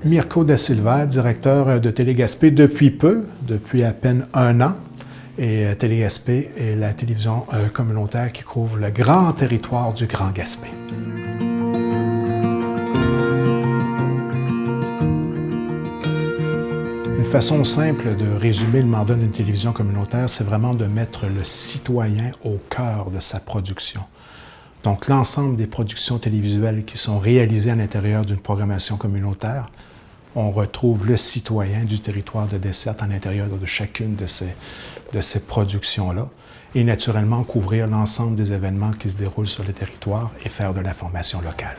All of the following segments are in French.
Mirko Da Silva, directeur de Télé-Gaspé depuis peu, depuis à peine 1 an. Et Télé-Gaspé est la télévision communautaire qui couvre le grand territoire du Grand Gaspé. Une façon simple de résumer le mandat d'une télévision communautaire, c'est vraiment de mettre le citoyen au cœur de sa production. Donc, l'ensemble des productions télévisuelles qui sont réalisées à l'intérieur d'une programmation communautaire, on retrouve le citoyen du territoire de Desserte à l'intérieur de chacune de ces productions-là. Et naturellement, couvrir l'ensemble des événements qui se déroulent sur le territoire et faire de l'information locale.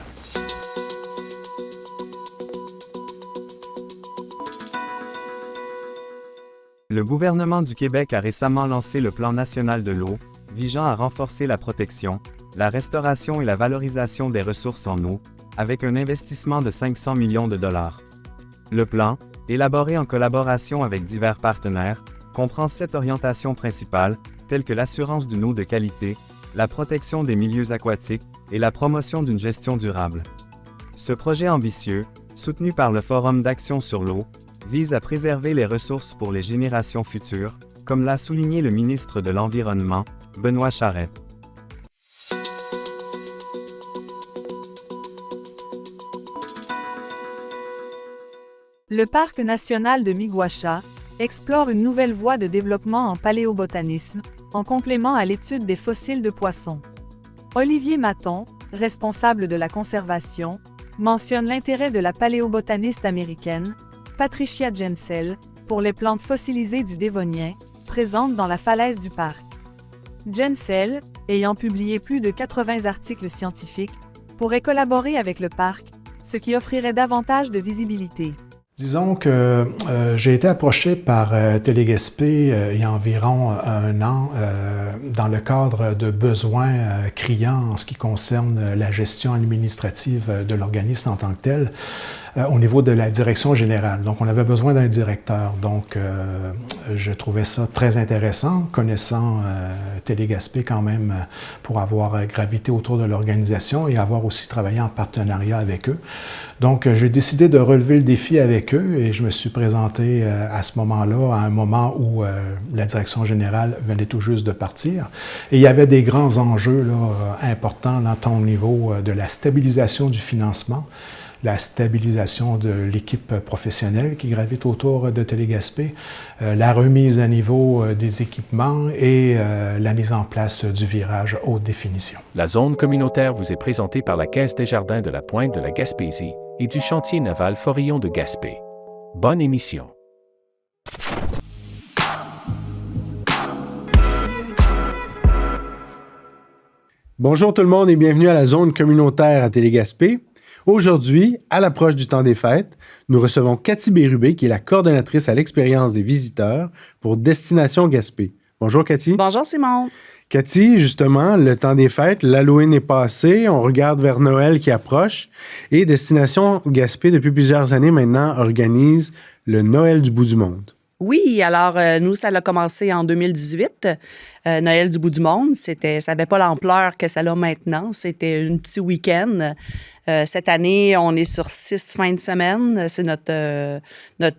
Le gouvernement du Québec a récemment lancé le Plan national de l'eau, visant à renforcer la protection, la restauration et la valorisation des ressources en eau, avec un investissement de 500 millions de dollars. Le plan, élaboré en collaboration avec divers partenaires, comprend 7 orientations principales, telles que l'assurance d'une eau de qualité, la protection des milieux aquatiques et la promotion d'une gestion durable. Ce projet ambitieux, soutenu par le Forum d'action sur l'eau, vise à préserver les ressources pour les générations futures, comme l'a souligné le ministre de l'Environnement, Benoît Charette. Le Parc national de Miguacha explore une nouvelle voie de développement en paléobotanisme, en complément à l'étude des fossiles de poissons. Olivier Maton, responsable de la conservation, mentionne l'intérêt de la paléobotaniste américaine, Patricia Jensel, pour les plantes fossilisées du Dévonien, présentes dans la falaise du parc. Jensel, ayant publié plus de 80 articles scientifiques, pourrait collaborer avec le parc, ce qui offrirait davantage de visibilité. Disons que j'ai été approché par Télé-Gaspé il y a environ 1 an dans le cadre de besoins criants en ce qui concerne la gestion administrative de l'organisme en tant que tel au niveau de la direction générale. Donc, on avait besoin d'un directeur. Donc, je trouvais ça très intéressant, connaissant Télé-Gaspé quand même pour avoir gravité autour de l'organisation et avoir aussi travaillé en partenariat avec eux. Donc, j'ai décidé de relever le défi avec eux et je me suis présenté à ce moment-là, à un moment où la direction générale venait tout juste de partir. Et il y avait des grands enjeux là, importants là, tant au niveau de la stabilisation du financement, la stabilisation de l'équipe professionnelle qui gravite autour de Télé-Gaspé, la remise à niveau des équipements et la mise en place du virage haute définition. La zone communautaire vous est présentée par la Caisse des Jardins de la Pointe de la Gaspésie et du chantier naval Forillon de Gaspé. Bonne émission. Bonjour tout le monde et bienvenue à la zone communautaire à Télé-Gaspé. Aujourd'hui, à l'approche du temps des fêtes, nous recevons Cathy Bérubé, qui est la coordonnatrice à l'expérience des visiteurs pour Destination Gaspé. Bonjour Cathy. Bonjour Simon. Cathy, justement, le temps des fêtes, l'Halloween est passé, on regarde vers Noël qui approche et Destination Gaspé, depuis plusieurs années maintenant, organise le Noël du bout du monde. Oui, alors nous, ça a commencé en 2018, Noël du bout du monde. Ça n'avait pas l'ampleur que ça a maintenant. C'était un petit week-end. Cette année, on est sur 6 fins de semaine. C'est notre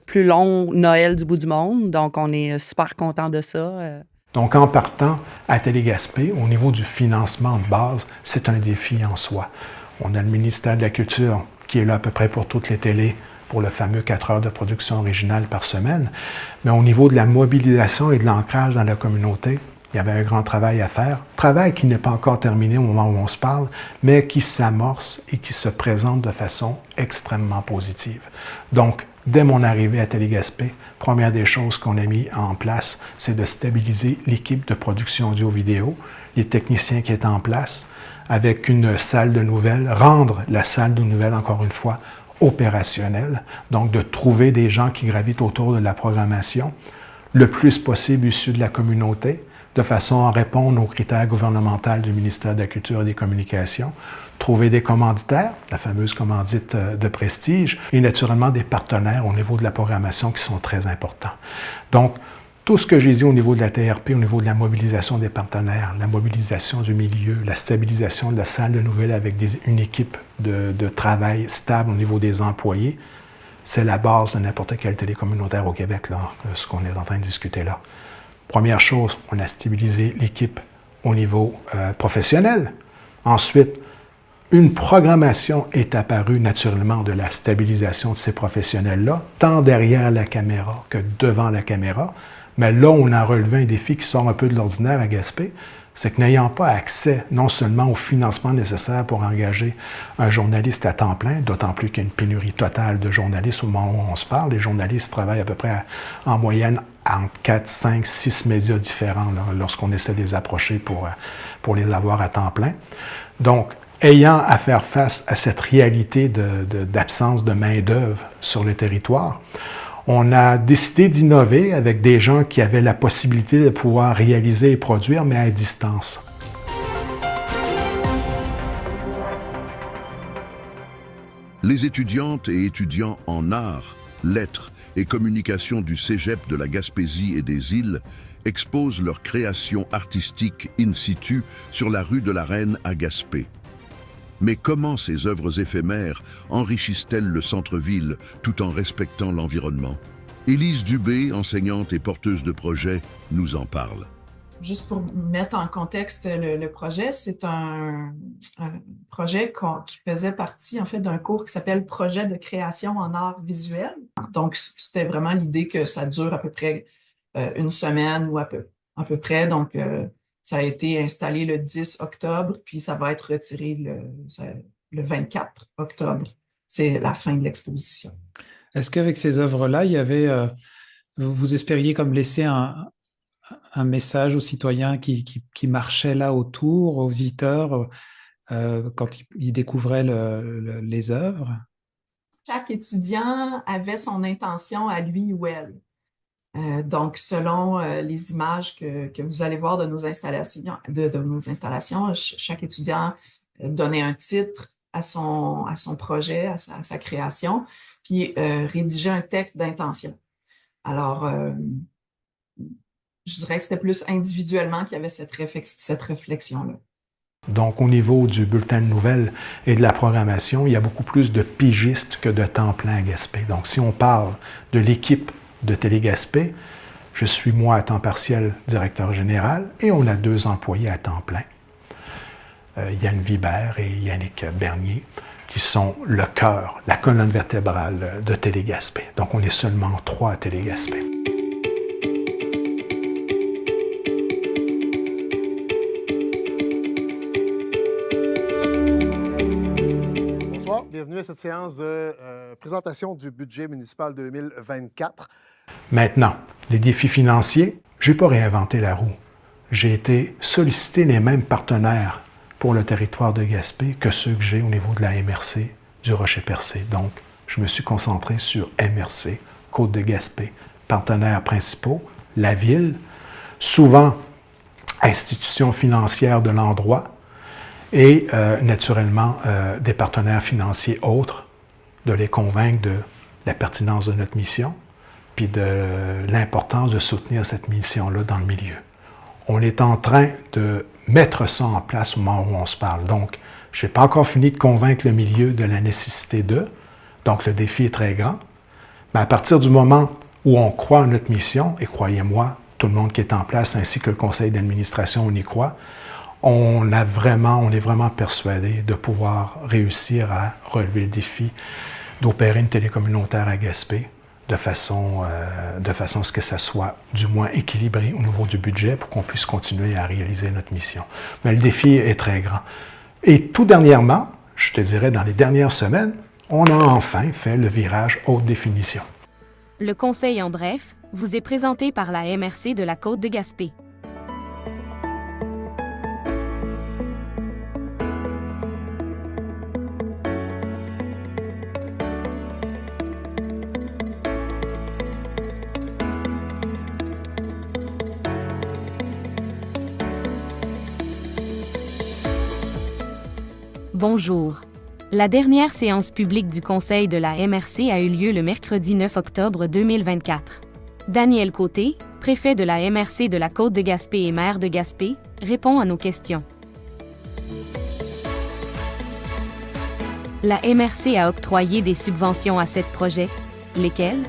plus long Noël du bout du monde. Donc, on est super contents de ça. Donc, en partant à Télé-Gaspé, au niveau du financement de base, c'est un défi en soi. On a le ministère de la Culture qui est là à peu près pour toutes les télés, pour le fameux 4 heures de production originale par semaine. Mais au niveau de la mobilisation et de l'ancrage dans la communauté, il y avait un grand travail à faire. Travail qui n'est pas encore terminé au moment où on se parle, mais qui s'amorce et qui se présente de façon extrêmement positive. Donc, dès mon arrivée à Télé-Gaspé, première des choses qu'on a mis en place, c'est de stabiliser l'équipe de production audio-vidéo, les techniciens qui étaient en place, avec une salle de nouvelles, rendre la salle de nouvelles, encore une fois, opérationnelle, donc de trouver des gens qui gravitent autour de la programmation, le plus possible issus de la communauté, de façon à répondre aux critères gouvernementaux du ministère de la Culture et des Communications, trouver des commanditaires, la fameuse commandite de prestige, et naturellement des partenaires au niveau de la programmation qui sont très importants. Donc, tout ce que j'ai dit au niveau de la TRP, au niveau de la mobilisation des partenaires, la mobilisation du milieu, la stabilisation de la salle de nouvelles avec une équipe de travail stable au niveau des employés, c'est la base de n'importe quelle télé communautaire au Québec, là, ce qu'on est en train de discuter là. Première chose, on a stabilisé l'équipe au niveau professionnel. Ensuite, une programmation est apparue naturellement de la stabilisation de ces professionnels-là, tant derrière la caméra que devant la caméra. Mais là, on a relevé un défi qui sort un peu de l'ordinaire à Gaspé, c'est que n'ayant pas accès non seulement au financement nécessaire pour engager un journaliste à temps plein, d'autant plus qu'il y a une pénurie totale de journalistes au moment où on se parle. Les journalistes travaillent à peu près en moyenne entre 4, 5, 6 médias différents là, lorsqu'on essaie de les approcher pour les avoir à temps plein. Donc, ayant à faire face à cette réalité d'absence de main-d'œuvre sur le territoire, on a décidé d'innover avec des gens qui avaient la possibilité de pouvoir réaliser et produire, mais à distance. Les étudiantes et étudiants en arts, lettres et communication du Cégep de la Gaspésie et des îles exposent leurs créations artistiques in situ sur la rue de la Reine à Gaspé. Mais comment ces œuvres éphémères enrichissent-elles le centre-ville tout en respectant l'environnement? Élise Dubé, enseignante et porteuse de projet, nous en parle. Juste pour mettre en contexte le projet, c'est un projet qui faisait partie en fait d'un cours qui s'appelle Projet de création en art visuel. Donc, c'était vraiment l'idée que ça dure à peu près une semaine ou à peu près. Donc, ça a été installé le 10 octobre, puis ça va être retiré le 24 octobre. C'est la fin de l'exposition. Est-ce qu'avec ces œuvres-là, il y avait, vous espériez comme laisser un message aux citoyens qui marchaient là autour, aux visiteurs, quand ils découvraient les œuvres? Chaque étudiant avait son intention à lui ou elle. Donc, selon les images que vous allez voir de nos installations, chaque étudiant donnait un titre à son projet, à sa création, puis rédigeait un texte d'intention. Alors, je dirais que c'était plus individuellement qu'il y avait cette réflexion-là. Donc, au niveau du bulletin de nouvelles et de la programmation, il y a beaucoup plus de pigistes que de temps plein à Gaspé. Donc, si on parle de l'équipe de Télé Gaspé, je suis moi à temps partiel directeur général et on a 2 employés à temps plein. Yann Vibert et Yannick Bernier, qui sont le cœur, la colonne vertébrale de Télé Gaspé. Donc, on est seulement 3 à Télé Gaspé. Bonsoir, bienvenue à cette séance de présentation du budget municipal 2024. Maintenant, les défis financiers, je n'ai pas réinventé la roue. J'ai été solliciter les mêmes partenaires pour le territoire de Gaspé que ceux que j'ai au niveau de la MRC du Rocher-Percé. Donc, je me suis concentré sur MRC, Côte de Gaspé, partenaires principaux, la ville, souvent institutions financières de l'endroit et naturellement des partenaires financiers autres, de les convaincre de la pertinence de notre mission puis de l'importance de soutenir cette mission-là dans le milieu. On est en train de mettre ça en place au moment où on se parle. Donc, je n'ai pas encore fini de convaincre le milieu de la nécessité d'eux. Donc, le défi est très grand. Mais à partir du moment où on croit en notre mission, et croyez-moi, tout le monde qui est en place, ainsi que le conseil d'administration, on y croit, on est vraiment persuadé de pouvoir réussir à relever le défi d'opérer une télé communautaire à Gaspé de façon à ce que ça soit du moins équilibré au niveau du budget pour qu'on puisse continuer à réaliser notre mission. Mais le défi est très grand. Et tout dernièrement, je te dirais dans les dernières semaines, on a enfin fait le virage haute définition. Le conseil en bref vous est présenté par la MRC de la Côte de Gaspé. Bonjour. La dernière séance publique du Conseil de la MRC a eu lieu le mercredi 9 octobre 2024. Daniel Côté, préfet de la MRC de la Côte de Gaspé et maire de Gaspé, répond à nos questions. La MRC a octroyé des subventions à 7 projets, Lesquels?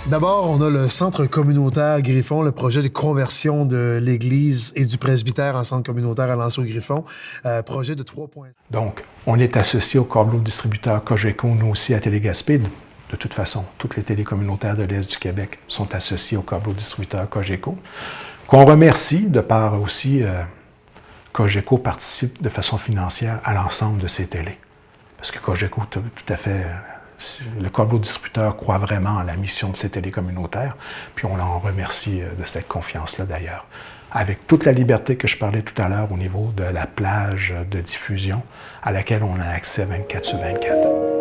D'abord, on a le centre communautaire Griffon, le projet de conversion de l'église et du presbytère en centre communautaire à Lanceau-Griffon. Projet de 3 points. Donc, on est associé au câbleau distributeur Cogeco, nous aussi à Télé-Gaspé. De toute façon, toutes les télés communautaires de l'Est du Québec sont associées au câbleau distributeur Cogeco, qu'on remercie de par aussi Cogeco participe de façon financière à l'ensemble de ces télés. Parce que Cogeco, tout à fait... Le câbleau distributeur croit vraiment à la mission de ces télés communautaires, puis on en remercie de cette confiance-là d'ailleurs. Avec toute la liberté que je parlais tout à l'heure au niveau de la plage de diffusion à laquelle on a accès 24/24.